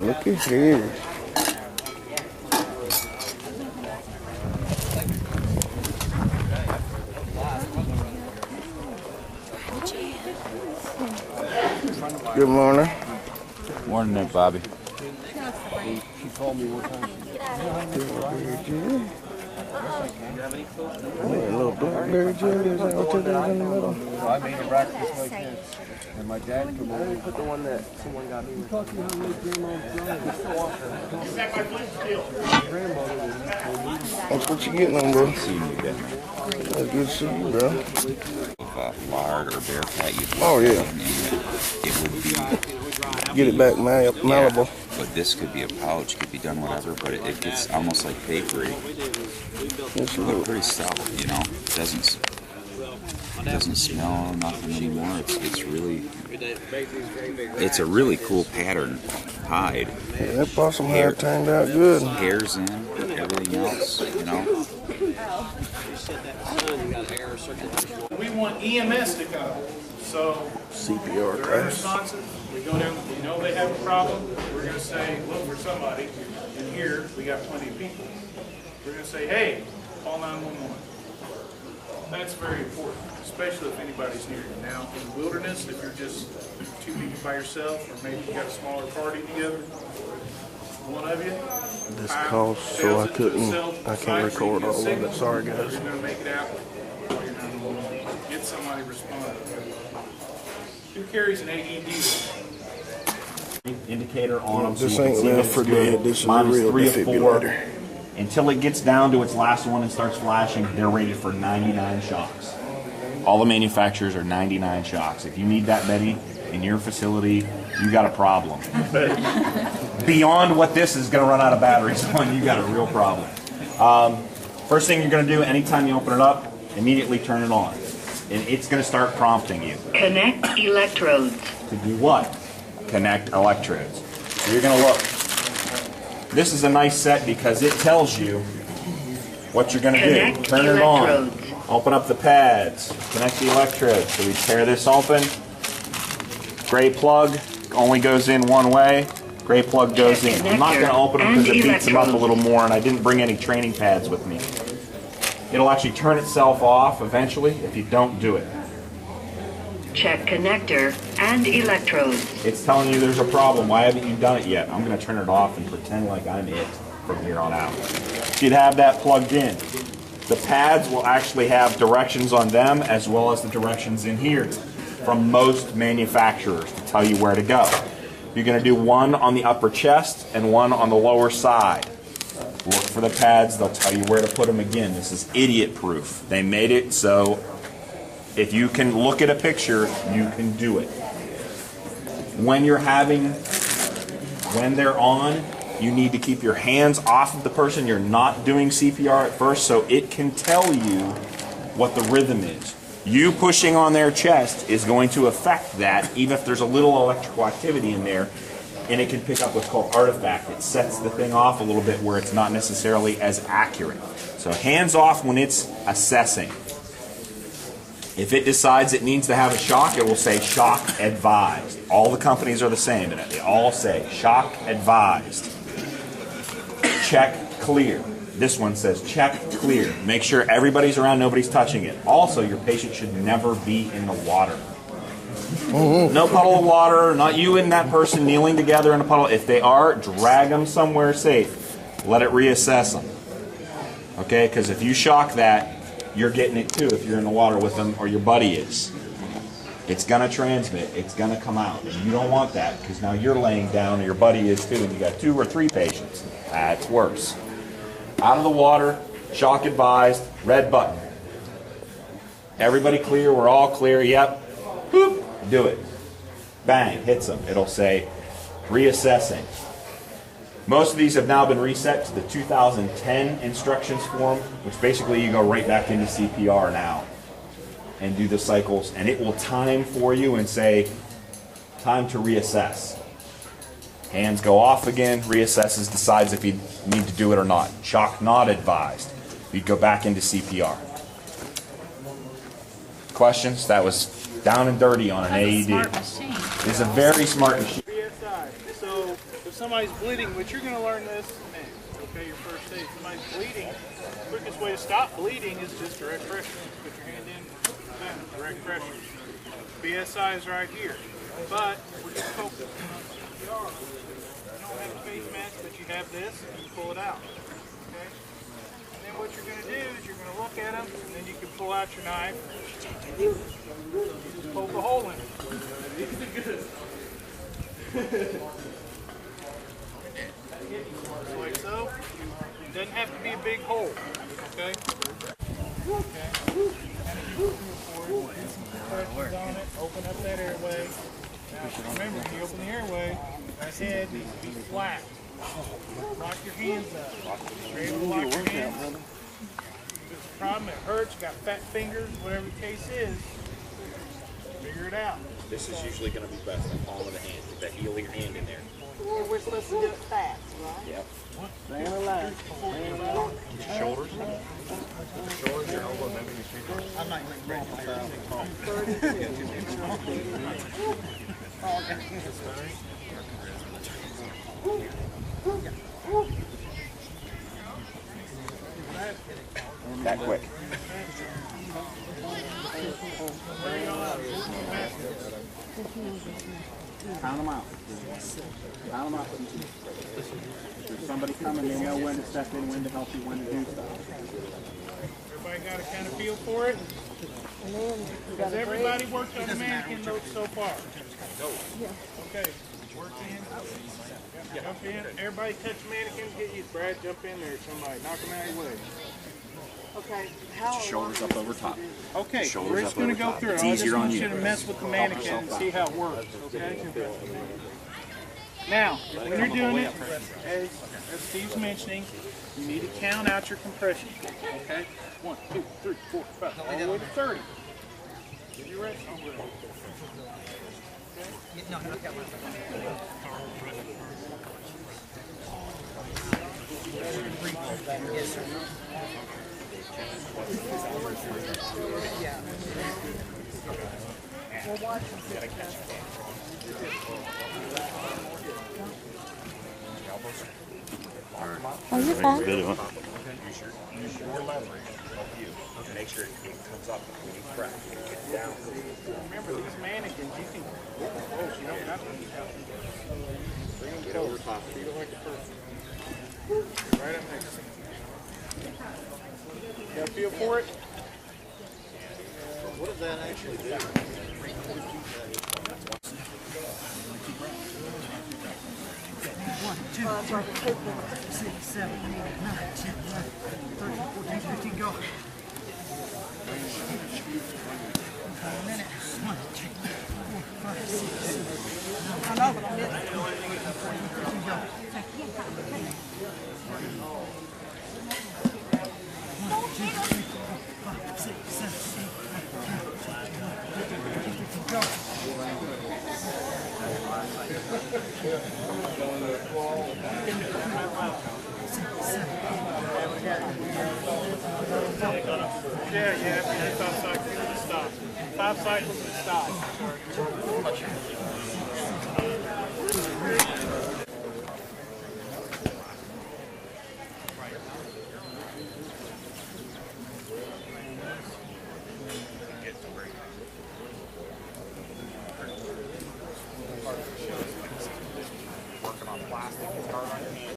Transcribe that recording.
Look at here. Good morning. Morning there, Bobby. She called me one time. A little blackberry jelly. Is that what you're doing in the middle? So I made a breakfast for my kids. And my dad came over and put the one that someone got me. Talking about my grandma's That's what you getting on, bro. See you again. That's good to see you, bro. If lard or bear fat, you'd Oh, yeah. it would be. Get it back malleable. But this could be a pouch, could be done whatever, but it gets almost like papery. But pretty stout, you know. It doesn't smell nothing anymore. It's a really cool pattern hide. Yeah, that possum hide turned out good. Hairs in, everything else, you know. We want EMS to come. So CPR they're class. unresponsive. We go down, we know they have a problem. We're going to say, look for somebody. And here, we got plenty of people. We're going to say, hey, call 911. That's very important, especially if anybody's near you. Now, in the wilderness, if you're just two people by yourself, or maybe you got a smaller party together, one of you. This cost, so I can't record all of it. Sorry, guys. You're going to make it out. Call your 911. Get somebody responded. Who carries an AED? Indicator on them. This so you ain't can see that left it's for good. dead. This is a Mine real 3 or 4. defibrillator. Until it gets down to its last one and starts flashing, they're rated for 99 shocks. All the manufacturers are 99 shocks. If you need that many in your facility, you got a problem. Beyond what this is going to run out of batteries on, you got a real problem. First thing you're going to do anytime you open it up, immediately turn it on. And it's going to start prompting you. Connect electrodes. To do what? Connect electrodes. So you're going to look. This is a nice set because it tells you what you're going to do. Connect Turn it on. electrodes. Open up the pads. Connect the electrodes. So we tear this open. Gray plug only goes in one way. Gray plug goes in. I'm not going to open them because it beats them up a little more, and I didn't bring any training pads with me. It'll actually turn itself off eventually if you don't do it. Check connector and electrodes. It's telling you there's a problem. Why haven't you done it yet? I'm going to turn it off and pretend like I'm it from here on out. So you'd have that plugged in. The pads will actually have directions on them as well as the directions in here from most manufacturers to tell you where to go. You're going to do one on the upper chest and one on the lower side. Look for the pads. They'll tell you where to put them again. This is idiot proof. They made it so if you can look at a picture, you can do it. When they're on, you need to keep your hands off of the person. You're not doing CPR at first, so it can tell you what the rhythm is. You pushing on their chest is going to affect that, even if there's a little electrical activity in there, and it can pick up what's called artifact. It sets the thing off a little bit where it's not necessarily as accurate. So hands off when it's assessing. If it decides it needs to have a shock, it will say shock advised. All the companies are the same, and they all say shock advised. Check clear. This one says check clear. Make sure everybody's around, nobody's touching it. Also, your patient should never be in the water. No puddle of water, not you and that person kneeling together in a puddle. If they are, drag them somewhere safe. Let it reassess them. Okay, because if you shock that, you're getting it too if you're in the water with them or your buddy is. It's going to transmit. It's going to come out. And you don't want that because now you're laying down or your buddy is too and you got 2 or 3 patients. That's worse. Out of the water, shock advised, red button. Everybody clear? We're all clear? Yep. Boop. Do it. Bang. Hits them. It'll say reassessing. Most of these have now been reset to the 2010 instructions form, which basically you go right back into CPR now and do the cycles, and it will time for you and say, time to reassess. Hands go off again, reassesses, decides if you need to do it or not. Shock not advised. You'd go back into CPR. Questions? That was down and dirty on an AED. It's a very smart machine. So if somebody's bleeding, which you're going to learn this next, okay, your first aid. Somebody's bleeding, the quickest way to stop bleeding is just direct pressure. Put your hand in, then direct pressure. BSI is right here, but we're just focusing on CPR. You don't have a face mask, but you have this, and you pull it out, okay? And then what you're going to do is you're going to look at them, and then you can pull out your knife, just poke a hole in it. Like so. It doesn't have to be a big hole, okay? Okay. On it. Open up that airway. Now, remember, when you open the airway, that head needs to be flat. Lock your hands up. You're able to lock your hands. If there's a problem, it hurts, you got fat fingers, whatever the case is, figure it out. This is usually going to be best in palm of the hand. Get that heel of your hand in there. And we're supposed to do it fast, right? Yep. Staying alive. Shoulders. Shoulders, your elbow, maybe your feet. I'm not even ready to try. That quick. Pound them out. Pound them out. There's somebody coming, they know when to step in, when to help you, when to do stuff. Everybody got a kind of feel for it? Has everybody worked on the mannequin notes so far? Okay. Work in. Jump in. Everybody touch mannequin. Get you. Brad, jump in there. Somebody. Knock them out of your way. Okay, how Shoulders up over top. Okay, Shoulders we're just up going to over go top. through it. It's I just easier on want you. you to mess with the mannequin and see how it works, okay? Now, when you're doing it, as Steve's mentioning, you need to count out your compression, okay? 1, 2, 3, 4, 5, all the way to 30. Give your rest. Oh, you're fine. Use your leverage to help you. Make sure it comes up when you press. Get down. Remember, these mannequins, you can get close. You don't have to be out. Bring them Get over top. Feel like a person. Right up next to you. Got a feel for it? What does that actually do? One, two, 3, 4, 6, 7, 8, 9, 10, 11, 13, 14, 15, go. 5 minutes. 1, 2, 4, 5, 6, 7. I know, but I'm missing. 14, 15, go. 1, 2, 3, 4, 5, 6, 7, 8, 9, 10, 11, 13, 14, 15, go. Yeah, 5 cycles and stop. 5 cycles and stop.